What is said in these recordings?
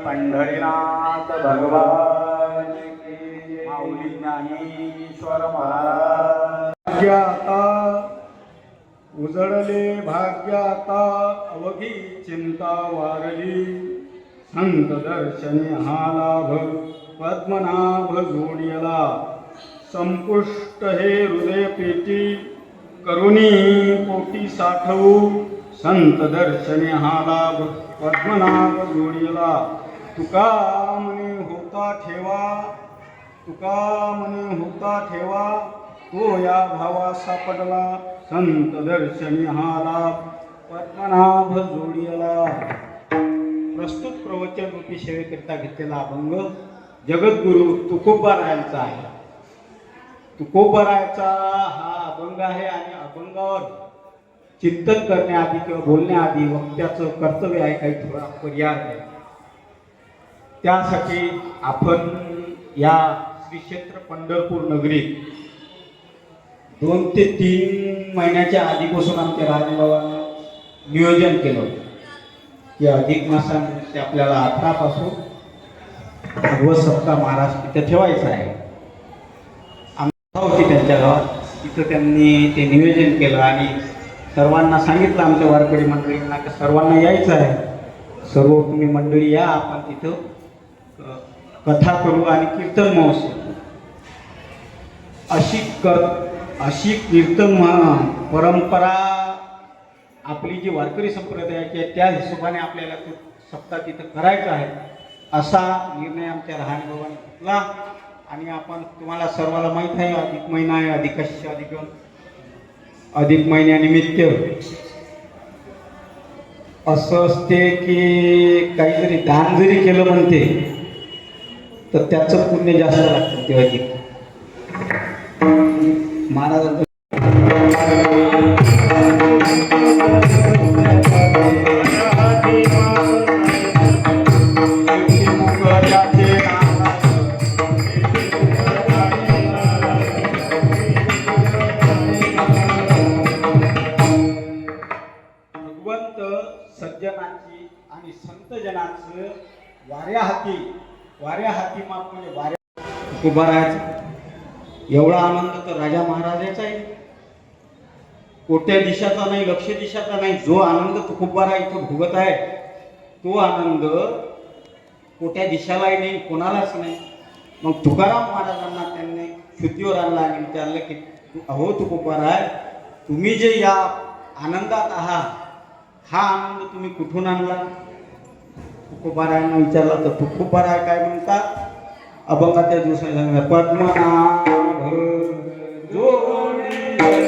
पंढरीनाथ भगवान की माऊली ज्ञानेश्वर महाराज। आता उजळले भाग्य आता अवघी चिंता वारली, संत दर्शनी हा लाभ पद्मनाभ जोडियला। संपुष्ट हे हृदय पेटी करुणी पोटी साठवू, संत दर्शनी हा लाभ पद्मनाभ जोडियला। तुका म्हणे होता ठेवा, तुका म्हणे होता ठेवा, तो या भावा सापडला, संत दर्शनी हा लाभ पद्मनाभ जोडियला। प्रस्तुत प्रवचन रूपी सेवेकरिता घेतलेला अभंग जगद्गुरु तुकोबारायांचा आहे। तुकोबारायांचा हा अभंग आहे आणि अभंगावर चिंतन करण्याआधी किंवा बोलण्याआधी वक्त्याचं कर्तव्य आहे काही थोडा पर्याय आहे। त्यासाठी आपण या श्री क्षेत्र पंढरपूर नगरीत 2 ते 3 महिन्याच्या आधीपासून आमच्या राजबाबांना नियोजन केलं होतं की अधिक मासामध्ये आपल्याला 18 पासून भगवत सप्ताह महाराज तिथे ठेवायचा आहे। आमची होती त्यांच्या गावात, तिथं त्यांनी ते नियोजन केलं आणि सर्वांना सांगितलं आमच्या वारकरी मंडळींना की सर्वांना यायचं आहे, सर्व तुम्ही मंडळी या, आपण तिथं कथा करू आणि कीर्तन महोत्सव। अशी कीर्तन परंपरा आपली जी वारकरी संप्रदायाची आहे त्या हिशोबाने आपल्याला तो सप्ताह तिथं करायचा आहे, असा निर्णय आमच्या लहानबाबांनी घेतला। आणि आपण तुम्हाला सर्वांना माहीत आहे अधिक महिना आहे, अधिकस्य अधिकम, अधिक महिन्यानिमित्त असं असते की काहीतरी दान जरी केलं म्हणते तर त्याचं पुण्य जास्त लागतं ते अधिक महाराजांचं। भगवंत सज्जनाची आणि संतजनाचं वाऱ्या हाती माप म्हणजे वाऱ्या उभा राहायचा एवढा आनंद तर राजा महाराजाचा आहे। कोट्या दिशाचा नाही, लक्ष दिशाचा नाही, जो आनंद तुकोबारा इथं भोगत आहे तो आनंद कोट्या दिशालाही नाही, कोणालाच नाही। मग तुकाराम महाराजांना त्यांनी शुद्धीवर आणला आणि विचारलं की अहो तुकोबारा, तुम्ही जे या आनंदात आहात हा आनंद तुम्ही कुठून आणला? तुकोबारायांना विचारला तर तुकोबारा काय म्हणतात, अभंगाच्या दिवसाने सांगितलं पद्मनाभ जोडियला।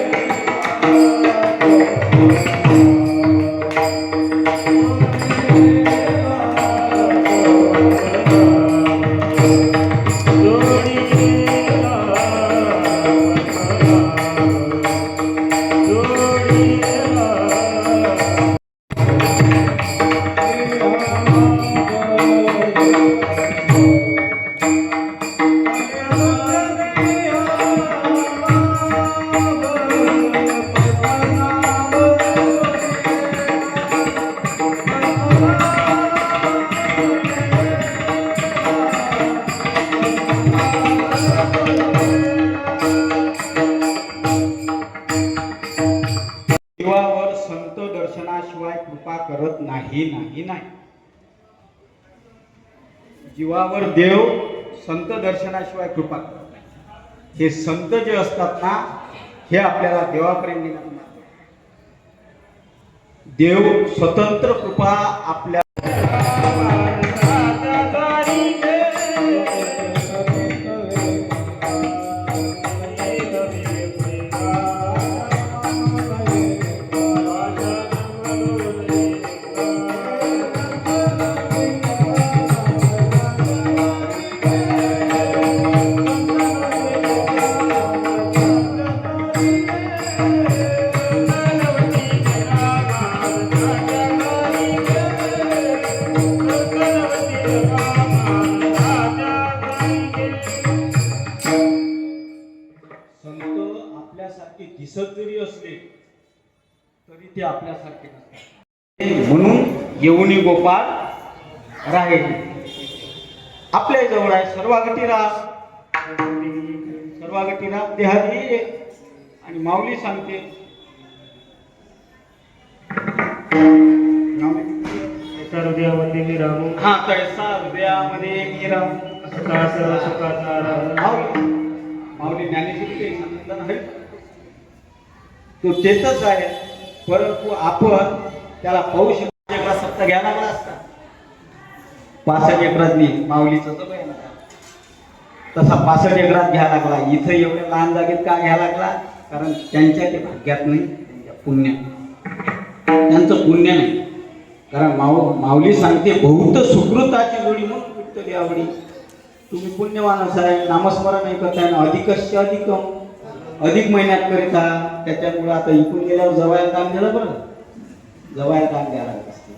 जीवावर संत दर्शनाशिवाय कृपा करत नाही। जीवावर देव संत दर्शनाशिवाय कृपा करत नाही। हे संत जे असतात ना हे आपल्याला देवापर्यंत नेतात। देव स्वतंत्र कृपा आपल्या तरी ते आपल्यासारखे नसतात. म्हणून येऊनी गोपाळ राहे आपल्या जवळ आहे. सर्वागती राहा, सर्वागती राहा देहादी ये. आणि माऊली सांगते हृदयामध्ये मी राहू, हा तैसा हृदयामध्ये मी राहू. सुखा सर्व सुखाचा राहू. माऊली ज्ञानेश्वरी काही सांगितलं नाही तो तेच आहे. परंतु आपण त्याला पाहू शकतो. एकदा सत्ता घ्यायला लागला असता 65 एकरातनी माऊलीचं तर बयान आहे. तसा 65 एकरात घ्यायला लागला. इथं एवढ्या लहान जागेत का घ्यायला लागला? कारण त्यांच्या ते भाग्यात नाही, त्यांच्या पुण्यात. त्यांचं पुण्य नाही. कारण माऊली सांगते बहुत सुकृताची जोडी म्हणून विठ्ठल आवडी. तुम्ही पुण्यवान असाय, नामस्मरण नाही करताय ना, अधिकश्च अधिकम, अधिक महिन्यात करीता. त्याच्यामुळे आता इकडून गेल्यावर जवळ दान दिलं बरं, जवळ दान द्यायला लागत असते.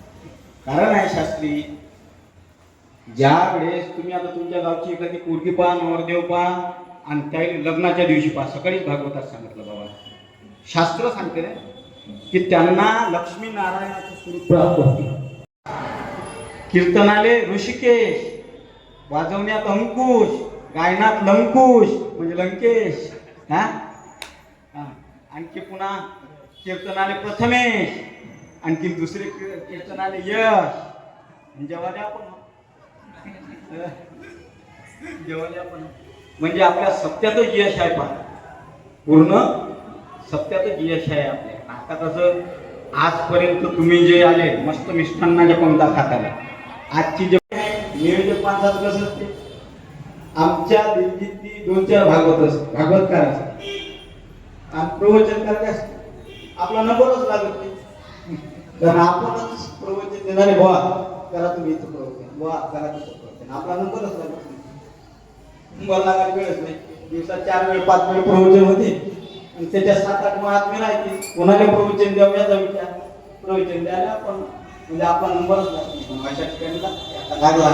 कारण आहे शास्त्री, ज्या वेळेस तुम्ही आता तुमच्या गावची एखादी पोरगी पहा, नवरदेव पहा आणि त्या लग्नाच्या दिवशी पहा, सकाळीच भागवतात सांगितलं बाबा, शास्त्र सांगते रे की त्यांना लक्ष्मी नारायणाचं स्वरूप प्राप्त होते. कीर्तनाले ऋषिकेश, वाजवण्यात अंकुश, गायनात लंकुश म्हणजे लंकेश. हा आणखी पुन्हा कीर्तनाले प्रथमेश, आणखी दुसरे कीर्तनाले यश. जेव्हा आपण म्हणजे आपल्या सत्यातच यश आहे. पहा पूर्ण सत्यातच यश आहे आपल्या. आता कसं आजपर्यंत तुम्ही जे आले मस्त मिष्टांनाच्या पंक्ता खाताला, आजची जे नियोजक माणसात कसं असते, आमच्या दिल्लीतली 2-4 भागवतकार असते आणि प्रवचन करते असते. आपला नंबरच लागत नाही. कारण आपणच प्रवचन देणारे बुवा करा तुम्ही इथं प्रवचन, बुवा करा तिथं प्रवचन, आपला नंबरच लागत नाही. नंबर लागायला वेळच नाही. दिवसात 4 वेळ 5 वेळ प्रवचन होते आणि त्याच्या 7-8 महात्मे राहते. कोणाला प्रवचन द्यावं याचा विचार, प्रवचन द्यायला पण म्हणजे आपला नंबरच लागत नाही. अशा ठिकाणी लागला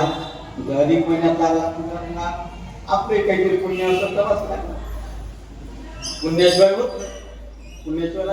अधिक महिन्यात लागला, आपले काहीतरी पुण्य असं तरच लागलं. पुण्याशिवाय होत नाही. पुण्याशिवाय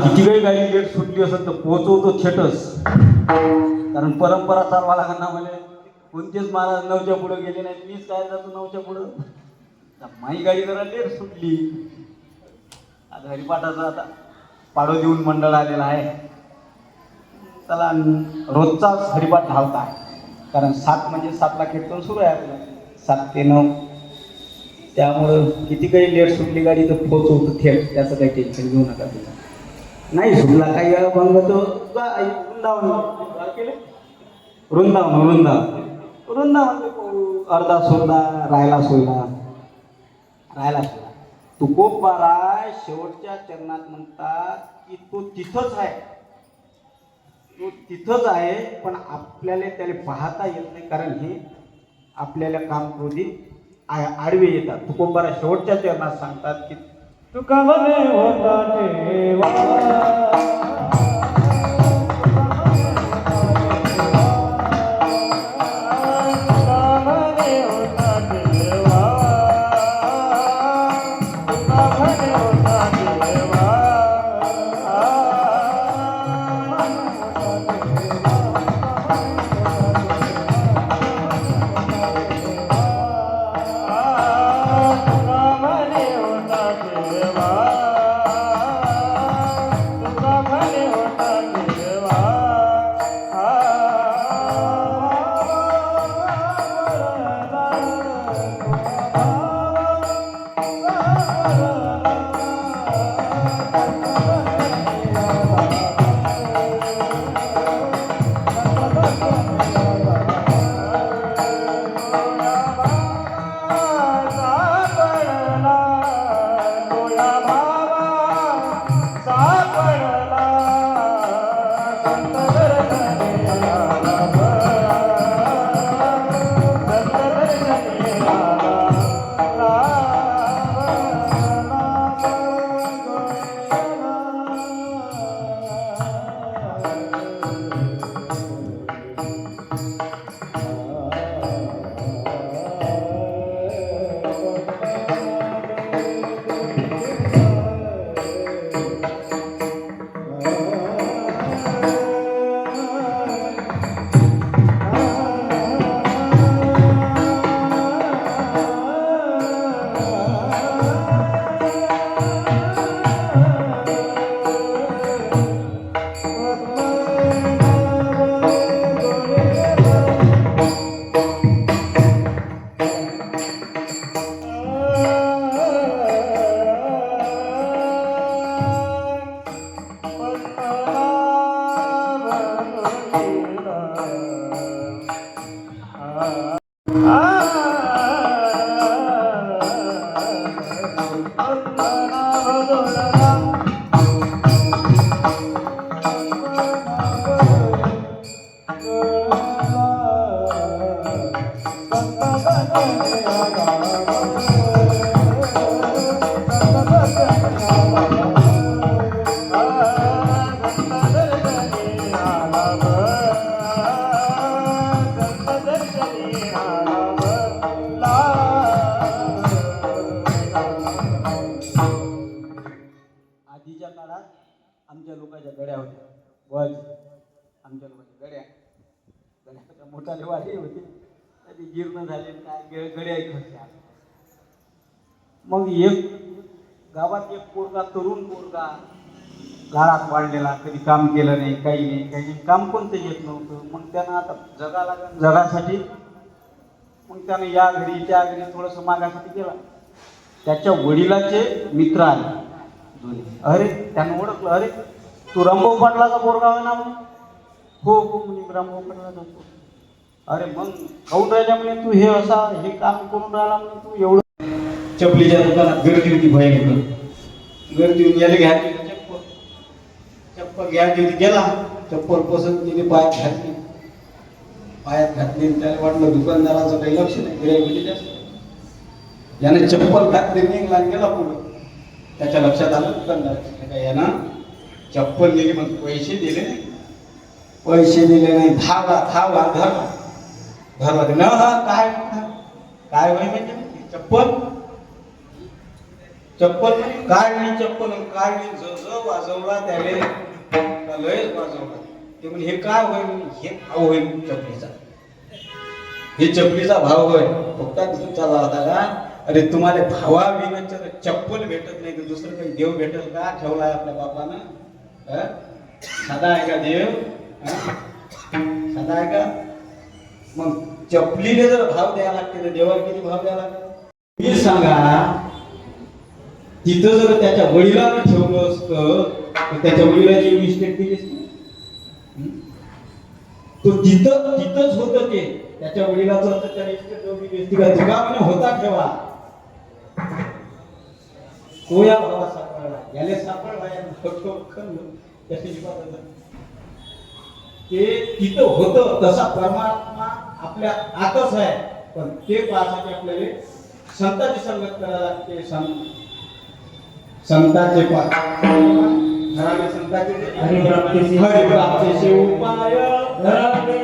किती काही गाडी लेट सुटली असेल तर पोहोचवतो थेटच. कारण परंपरा चालवा लागणार ना. म्हणजे कोणतेच महाराज 9च्या पुढे गेले नाहीत, मीच काय जातो 9च्या पुढं. माही गाडी जरा लेट सुटली. आता हरिपाठाचा आता पाडो देऊन मंडळ आलेला आहे. चला रोजचाच हरिपाठ धावता आहे. कारण 7 म्हणजे 7ला कीर्तन सुरू आहे आपलं, 7 ते 9. त्यामुळं किती काही लेट सुटली गाडी तर पोहोचवतो थेट. त्याचं काही टेन्शन घेऊ नका तुम्ही. नाही सुटला काही वेळा भंग तो वृंदावन वृंदावन वृंदावन वृंदावन अर्धा सोडला राहायला सोडला तुकोबाराय शेवटच्या चरणात म्हणतात की तो तिथंच आहे, तो तिथंच आहे. पण आपल्याला त्याला पाहता येत नाही. कारण हे आपल्याला काम क्रोधी आडवे येतात. तुकोबारा शेवटच्या चरणात सांगतात की तुका म्हणे होता देवा, Bye. आधीच्या काळात आमच्या लोकांच्या गड्या होत्या बॉल आमच्या लोकांच्या गड्याच्या मोठाले वाटे होते कधी जीर्ण झाले काय गड्या खर्च्या मग एक गावात एक पोरगा तरुण पोरगा गाळात वाढलेला कधी काम केलं नाही काही काम कोणतं येत नव्हतं मग त्यानं आता जगासाठी मग त्यानं या घरी त्या घरी थोडंसं मागासाठी गेला त्याच्या वडिलाचे मित्र आले दोन्ही अरे त्यानं ओळखलं अरे तू रामभाऊ पाटलाचा पोरगा आहे ना म्हणे हो हो म्हणे रामभाऊ पाटलाचा अरे मग काऊन राहिला म्हणे तू हे असा हे काम करून राहिला म्हणे तू एवढं चपलीच्या दुकानात गर्दी होती भयानक गर्दी होऊन याला घ्यायची चप्पल घ्यायची होती गेला चप्पल पसंत केली पायात घातली त्याला वाटलं दुकानदाराचं काही लक्ष नाही गिऱ्हाईक जास्त याने चप्पल घातली निघला गेला पुढं त्याच्या लक्षात आलं दुकानदार यानं चप्पल दिली मग पैसे दिले नाही धावला धरला न काय होय म्हणजे चप्पल काढली काढली ज वाजवला त्याने लयच वाजवला ते म्हणजे हे काय होय हे भाव होईल चपलीचा हे चपलीचा भाव होय फक्त चालला होता का अरे तुम्हाला भावा विनाच्या चप्पल भेटत नाही तर दुसरं काही देव भेटल का ठेवलाय आपल्या बापानं साधा आहे का देव साधा आहे का मग चपलीने जर भाव द्यायला लागते तर देवाला किती भाव द्यायला लागते मी सांगा तिथं जर त्याच्या वडिलांना ठेवलं असतं तर त्याच्या वडिलांची मिस्टेक केली असती तो तिथंच होतं ते त्याच्या वडिलाचं होतं त्या इस्टेट व्यक्ती होता ठेवा तो या भावा सापडला याले सापडला ते तिथं होतं तसा परमात्मा आपल्या आतच आहे पण ते पाहण्यासाठी आपल्याला संतांची संगत करायला लागते संतांचे घराने संतांचे हरिप्राप्तीचे उपाय घराने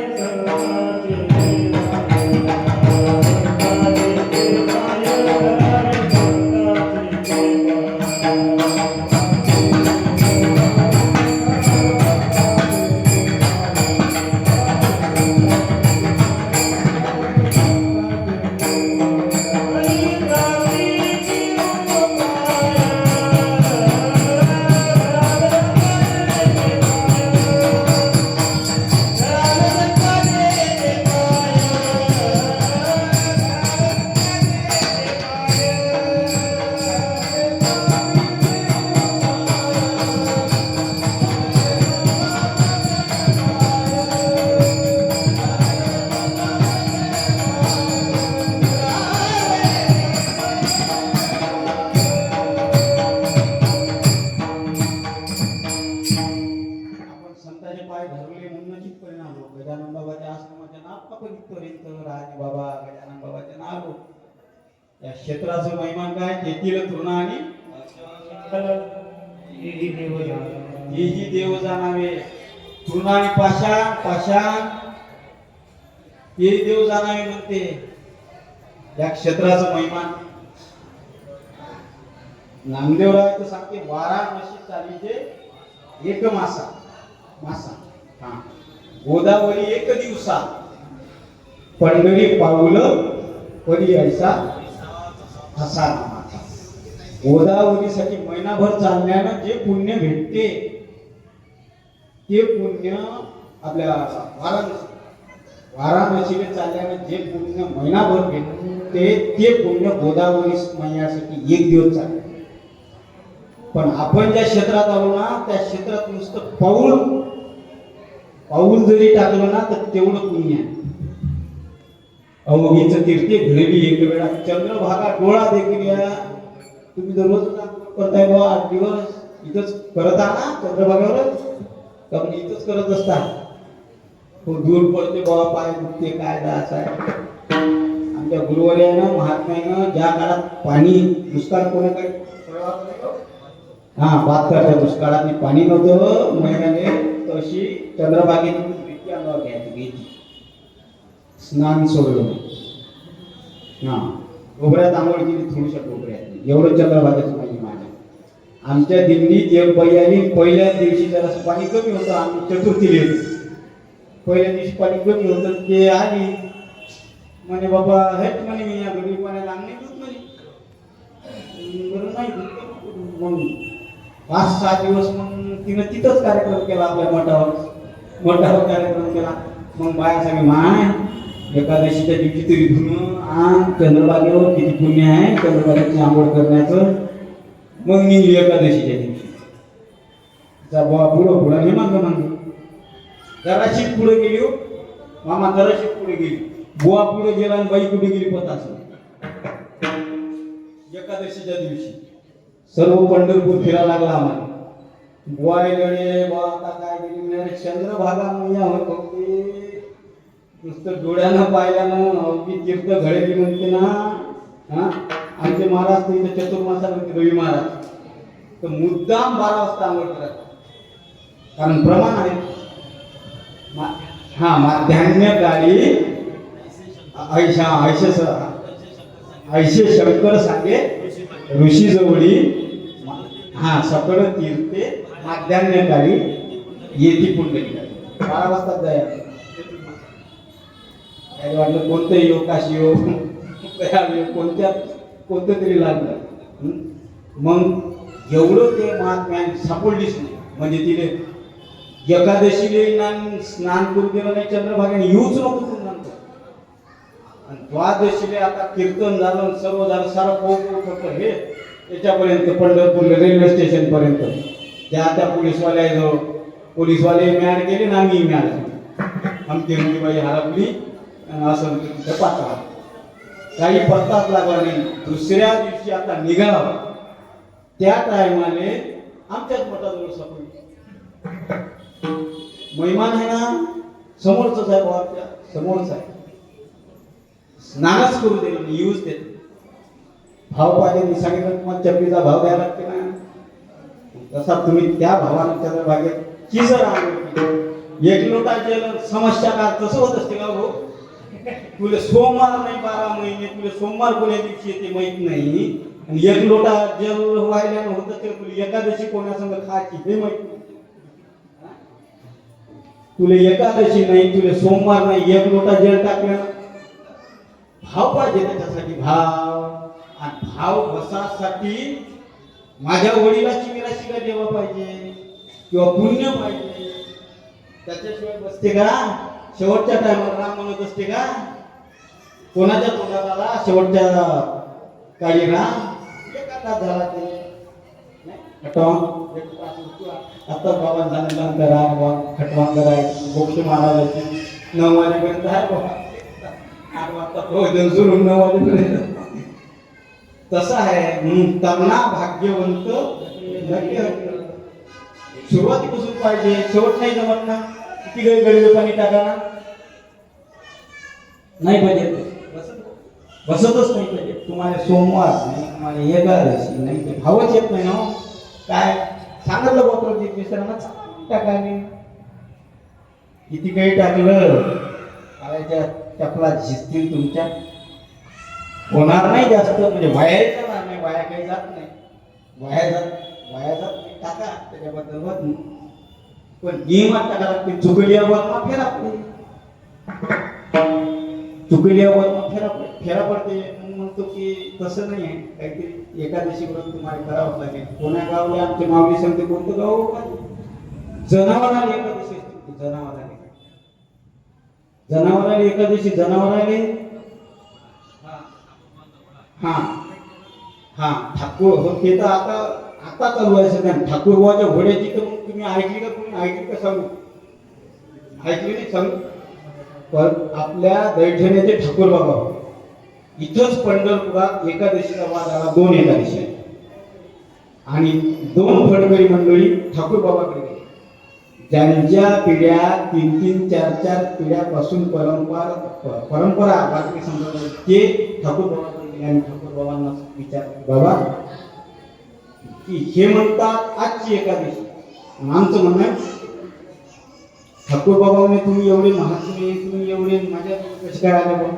गजानन बाबाच्या आश्रमाच्या नागपर्यंत राज बाबा गजानन बाबाच्या नाव या क्षेत्राचं महिमान काय तेथील तृणा आणि हेही देव जाणावे तृणा आणि पाषाण हे देव जाणावे म्हणते या क्षेत्राचं महिमान नामदेवराय तर सांगते वाराणसी चालीचे एक मासा हा गोदावरी एक दिवसा पंढरी पाऊल परी ऐसा असा नामाचा गोदावरीसाठी महिनाभर चालण्यानं जे पुण्य भेटते ते पुण्य आपल्या वाराणसीने चालल्यानं जे पुण्य महिनाभर भेटते ते पुण्य गोदावरी महिन्यासाठी एक दिवस चालते पण आपण ज्या क्षेत्रात आलो ना त्या क्षेत्रात नुसतं पाऊल जरी टाकलं ना तर तेवढं पुण्य आहे अवघीच तीर्थे घडली एक वेळा चंद्रभागा डोळा देखील या. तुम्ही दररोज करताय बा 8 दिवस इथंच करत आहा ना चंद्रभागावरच, कारण इथंच करत असता. खूप दूर पडते बाबा, पाय दुखते काय जायचं आहे. आमच्या गुरुवर्यानं महात्म्यानं ज्या काळात पाणी दुष्काळ कोणाकडे 72च्या दुष्काळात पाणी नव्हतं महिन्याने, तशी चंद्रभागेतून भीती अंगावर घ्यायची स्नान सोडलं. कोपऱ्यात आंघोळ केली थोडीशा कोपऱ्यात, एवढं चंद्रभागेचं माहिती माझ्या. आमच्या दिल्लीत एक बाई आली, पहिल्याच दिवशी जरासं पाणी कमी होतं, आम्ही चतुर्थीला होतो. पहिल्या दिवशी पाणी कमी होतं, ते आली म्हणे बाबा हेच म्हणे मी या गरीब पाण्याला अंगणी दूध म्हणे. बरं नाही मग 5-6 दिवस मग तिनं तिथंच कार्यक्रम केला, आपल्या मठावर कार्यक्रम केला. मग बाया सगळे माय एकादशीच्या दिवशी तरी धुणं चंद्रभागेवर किती पुण्य आहे चंद्रभागेची आंघोळ करण्याचं. मग निघली एकादशीच्या दिवशी पुढं हे मागे जराशी पुढे गेली हो मामा, जराशी पुढे गेली. बुवा पुढे गेला आणि बाई कुठे गेली पता असेल. एकादशीच्या दिवशी सर्व पंढरपूर फिरायला लागला आम्हाला. बुवा गेले बुवा आता काय गेली चंद्रभागा मैया होते. नुसतं डोळ्यानं पाहिल्यानं की तीर्थ घडली म्हणते ना. आमचे महाराज तर इथे चतुर्मासाला होते रवी महाराज, तर मुद्दाम 12 वाजता आंघोळ करायचं, कारण प्रमाण आहे. माध्यान्ह काळी ऐशे शंकर सांगे ऋषी जवळी सकळ तीर्थे माध्यान्ह काळी येती पुंडली. 12 वाजता जायचं. काय वाटलं कोणतं योग काशी योग कोणतं तरी लागलं. मग एवढं ते महात्म्याने सापडलीच नाही, म्हणजे तिने एकादशीला स्नान करू दिलं नाही चंद्रभागेने, येऊच नको तुम्ही नंतर. आणि द्वादशीला आता कीर्तन झालं सर्व झालं, सारं पोहोच हे त्याच्यापर्यंत पंढरपूर रेल्वे स्टेशन पर्यंत त्या पोलीसवाले मॅड गेले ना, आम्ही मॅड आमची बाई हरपली असं पाठवा. काही पत्ताच लागला नाही. दुसऱ्या दिवशी आता निघाला त्या टायमाने आमच्याच मठाजवळ सापडली. महिमान आहे ना समोरच आहे, बाबा समोरच आहे. स्नानच करू दे नाही, येऊच देत. भाव पाहिजे मी सांगितलं तुम्हाला, चपलीचा भाव द्यायला लागते ना. तसा तुम्ही त्या भावानं चंद्रभागेत किसर एक लोटा जेल समस्या का तसं होत असते का हो. तुला सोमवार नाही 12 महिने, तुला सोमवार कोण्या दिवशी येते माहित नाही, आणि एक लोटा जल व्हायला होत असते. तुला एकादशी कोणा संग खायची हे माहित नाही. तुला एकादशी नाही, तुला सोमवार नाही, एक लोटा जल टाकलं. भाव पाहिजे त्याच्यासाठी, भाव. आणि भाव बसासाठी माझ्या वडिलाची मिराशी का देवा पाहिजे किंवा पुण्य पाहिजे. त्याच्याशिवाय बसते का? शेवटच्या टायमाला राम म्हणत असते का? कोणाच्या तोंडात आला शेवटच्या काळी राम एका झाला ते आता बाबा झालं करा खटवान करायचं मोक्ष महाराजाची 9 वाजेपर्यंत आहे बाबा. 8 वाजता प्रवचन सुरू 9 वाजेपर्यंत. तसं आहे तरुणा भाग्यवंत सुरुवातीपासून पाहिजे, शेवट नाही जमत ना. किती गळी पाणी टाका नाही पाहिजे, बसतच नाही पाहिजे. तुम्हाला सोमवार नाही, तुम्हाला एकादशी नाही, ते भावच येत नाही ना. काय सांगितलं बापरती मिश्रांना टाकाने, किती काही टाकलं पायाच्या चपला झिजतील तुमच्या. होणार नाही जास्त, म्हणजे वाया जाणार नाही, वाया काही जात नाही, वाया जात नाही. टाका त्याच्याबद्दल होत नाही, पण नियमात टाका लागते. चुकल्यावर फेरा पडते, चुकल्यावर फेरा पडते. म्हणतो की तसं नाही आहे, काहीतरी एकादशी करून तुम्हाला करावं लागेल. कोणा गावला आमच्या माऊली सांगते कोणतं गाव जनावराला एकादशी असते. जनावराला एकादशी जनावराले ठाकूर हो. ते तर आता चालू आहे सगळ्या ठाकूर बुवाच्या घोड्याची. तर तुम्ही ऐकली का? तुम्ही ऐकली का? सांगू ऐकली नाही सांगू. पण आपल्या दैठण्याचे ठाकूर बाबा इथंच पंढरपुरात एकादशीचा वाद आला, 2 एकादशी आहेत. आणि 2 फडकरी मंडळी ठाकूर बाबाकडे गेले, ज्यांच्या पिढ्या 3-3, 4-4 पिढ्यापासून परंपरा वारकरी संप्रदाय ते ठाकूर बाबाकडे गेले. आणि ठाकूर बाबांना विचार, बाबा की हे म्हणतात आजची एकादशी, आमचं म्हणणं आहे ठाकूर बाबाने तुम्ही एवढे महात्मे, तुम्ही एवढे माझ्या कसे काय आले बा?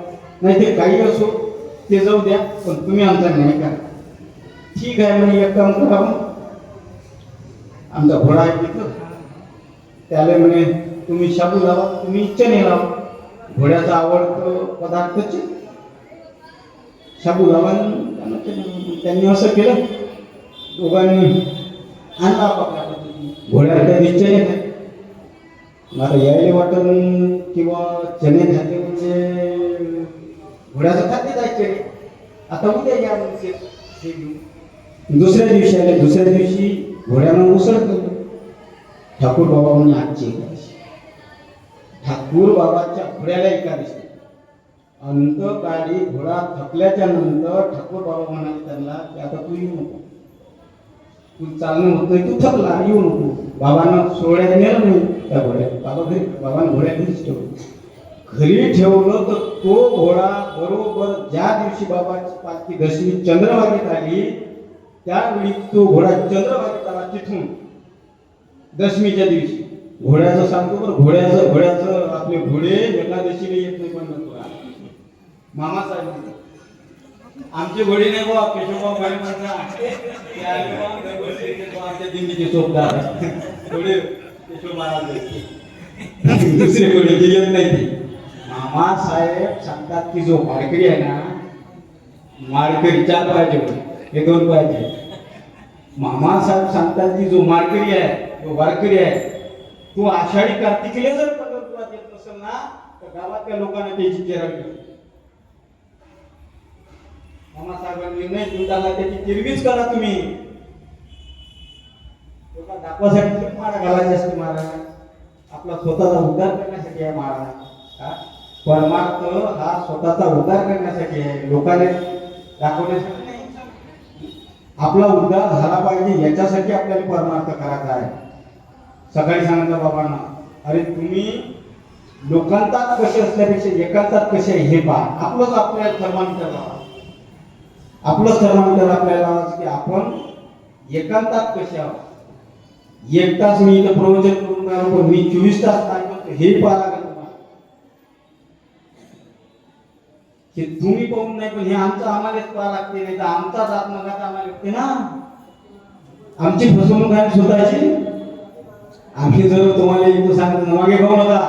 नाही ते काही असो, ते जाऊ द्या, पण तुम्ही आमचा न्याय करा. ठीक आहे म्हणे, एक काम करा, आमचा घोडा आहे तिथं, त्याला म्हणे तुम्ही शाबू लावा, तुम्ही चणे लावा, घोड्याचा आवडतो पदार्थ शाबू लावा. त्यांनी असं केलं, दोघांनी आणला आपापल्या पद्धतीने. घोड्याला काही निश्चय नाही, मला यायला वाटून किंवा चणे खाते म्हणजे घोड्याचं खाते जायचे, आता उद्या या म्हणजे हे घेऊन. दुसऱ्या दिवशी आले, दुसऱ्या दिवशी घोड्यानं उसळ केलं. ठाकूर बाबा म्हणजे आजची एकादशी, ठाकूर बाबाच्या घोड्याला एकादशी. अंतकाळी घोडा थकल्याच्या नंतर ठाकूर बाबा म्हणाले त्यांना की आता तू येऊ नको, तू चालणं होतोय, तू थकला, येऊ नको. बाबांना सोहळ्यात नेलं नाही त्या घोड्यात, बाबा घरी, बाबांना घोड्या घरीच ठेवलं. घरी ठेवलं तर तो घोडा बरोबर ज्या दिवशी बाबाची पालखी दशमी चंद्रभागेत आली त्यावेळी तो घोडा चंद्रभागेत आला. तिथून दशमीच्या दिवशी घोड्याचं सांगतो बरं, घोड्याचं आपले घोडे एकादशीला येत नाही, पण मामासाहेब आमचे घोडे नाही बा, केशवबाब भाई आमच्या दिंडीचे चोपदार घोडे केशव महाराज, दुसरे घोडे ते येत नाही. ते मामासाहेब सांगतात की जो वारकरी आहे ना, मारकरी 4 पायाचे घोडे, हे 2 पायाचे. मामासाहेब सांगतात की जो मारकरी आहे, जो वारकरी आहे, तो आषाढी कार्तिकीला जर पंढरपुरात येत नसेल ना, तर गावातल्या लोकांना त्याची चेहरा. मामासाहेबांनी निर्णय घेऊन त्याची किरवीच करा तुम्ही. लोकांना दाखवासाठी माळा घालायची असते, महाराज आपला स्वतःचा उद्धार करण्यासाठी आहे महाराज. परमार्थ हा स्वतःचा उद्धार करण्यासाठी आहे, लोकांना दाखवण्यासाठी नाही. आपला उद्धार झाला पाहिजे याच्यासाठी आपल्याला परमार्थ करायचा आहे. सकाळी सांगितलं बाबांना, अरे तुम्ही लोकांतात कसे असल्यापेक्षा एकांतात कसे आहे हे पहा. आपलंच आपल्याला धर्मांतर लावा, आपलंच धर्मांतर आपल्याला की आपण एकांतात कसे आहोत. 1 तास मी इथं प्रवचन करून राहिलो, पण मी 24 तास काय करतो हे पाहा लागेल तुम्हाला. हे तुम्ही पाहून नाही, पण हे आमचं आम्हालाच पाहा लागते, नाही तर आमचाच आत्मघात आम्हाला लागते ना. आमची फसवणूक आहे स्वतःची. आम्ही जर तुम्हाला इथं सांगतो मागे खाऊ नका,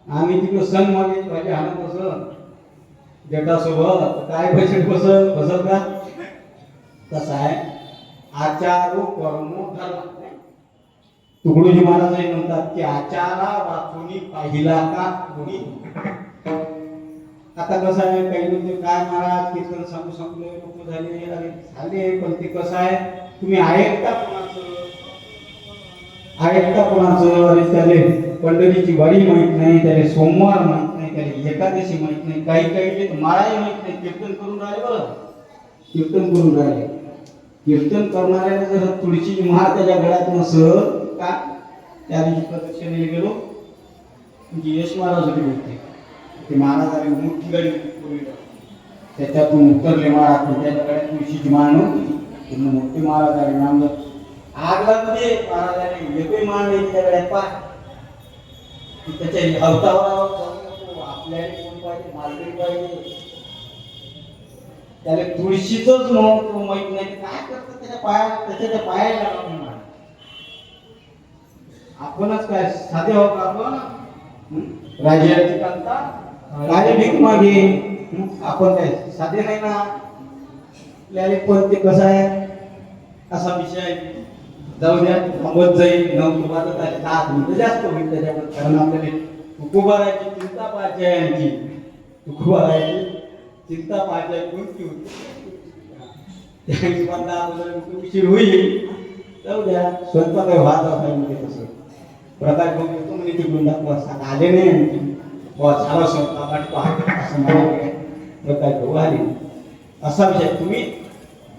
आम्ही तिकडं सण मागे भाजी आणत बसत जटासोबत, काय पैसे बसत का? कसं आहे, आचारो कर्मो धर्म. तुकडोजी महाराज म्हणतात की आचारा वाचुनी पाहिला का कोणी. आता कसं आहे, काही लोक काय महाराज कीर्तन सांगू सांगले लोक झाले, पण ते कसं आहे, तुम्ही ऐकता कोणाचं. अरे त्याले पंढरीची वारी माहित नाही, त्याला सोमवार माहित नाही, त्याला एकादशी माहित नाही, काही माळाही माहित नाही. कीर्तन करून राहिले, बरं कीर्तन करून राहिले. कीर्तन करणाऱ्याने जर तुळशीची माळ त्याच्या गळ्यात नसल का, त्या दिवशी प्रदक्षिणेला गेलो म्हणजे यश महाराज होते बोलते, ते महाराजांनी मोठी गाडी त्याच्यातून उतरले महाराज, त्याच्या गळ्यात तुळशीची माळ नव्हती, मोठी महाराज आले. नामदार आग लागते महाराजांनी, एकही माळ नाही त्याच्या गळ्यात. पाय त्याच्या अवतारावर आपल्याला कोण पाहिजे, मालकरी पाहिजे, त्याला तुळशीच महत्व माहित नाही, काय करतात त्याच्या पायाला लागून. आपणच काय साधे आहोत का आपण? राजाची कांता काय भीक मागे, आपण काय साधे नाही ना. आपल्याला पण ते कसं आहे, असा विषय आहे. जाऊ द्या, थांबत जाईल, 9 वाजत आहे, 10 मिनिटं जास्त होईल त्याच्यावर. कारण आपल्याला तुकोबाराची चिंता पाहायची आहे, यांची तुकोबाराची चिंता पाहायची आहे, कोणती होती उशीर होईल. जाऊ द्या, स्वयंपाक वाद आहे म्हणजे कसं प्रकाश बघ येतो म्हणजे तिकडून दाखवा, आले नाही आणखी वा झाला स्वतः पाहतो असं म्हणाले तर काय गवारी असा विषय तुम्ही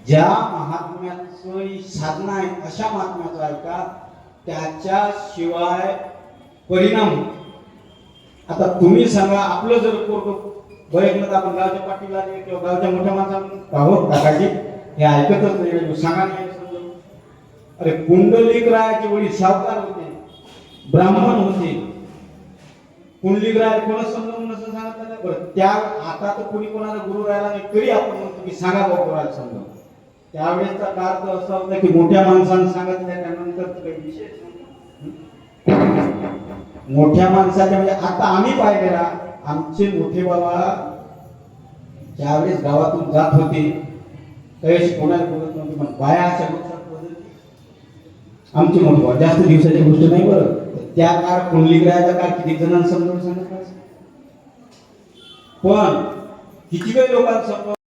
ज्या महात्म्याचं ही साधना आहे अशा महात्म्याचं ऐका त्याच्याशिवाय परिणाम आता तुम्ही सांगा आपलं जर पोरग बरेच आपण गावच्या पाठीला किंवा गावच्या मोठ्या माणसांना आहोत काकाजी हे ऐकतच नाही सांगा नाही समजून अरे कुंडलिक रायाचे वडील सावकार होते ब्राह्मण होते कुंडलिक राय कोणच समजून नसं सांगितलं बरं त्या आता तर कोणी कोणाला गुरु राहिला नाही तरी आपण म्हणतो की सांगा बाबा कोणाला समजून त्यावेळेसचा काळ तर असा होता की मोठ्या माणसानं सांगितलं त्यानंतर काही विशेष मोठ्या माणसाच्या म्हणजे आता आम्ही पाहिलेला आमचे मोठे बाबा ज्यावेळेस गावातून जात होते त्यावेळेस कोणाला बोलत नव्हते पण बाया अशा आमचे मोठे बाबा जास्त दिवसाची गोष्ट नाही बरं त्या काळ कुंडलिक रायाचा काळ किती जणांना समजावून सांगत पण किती काही लोकांना समजावून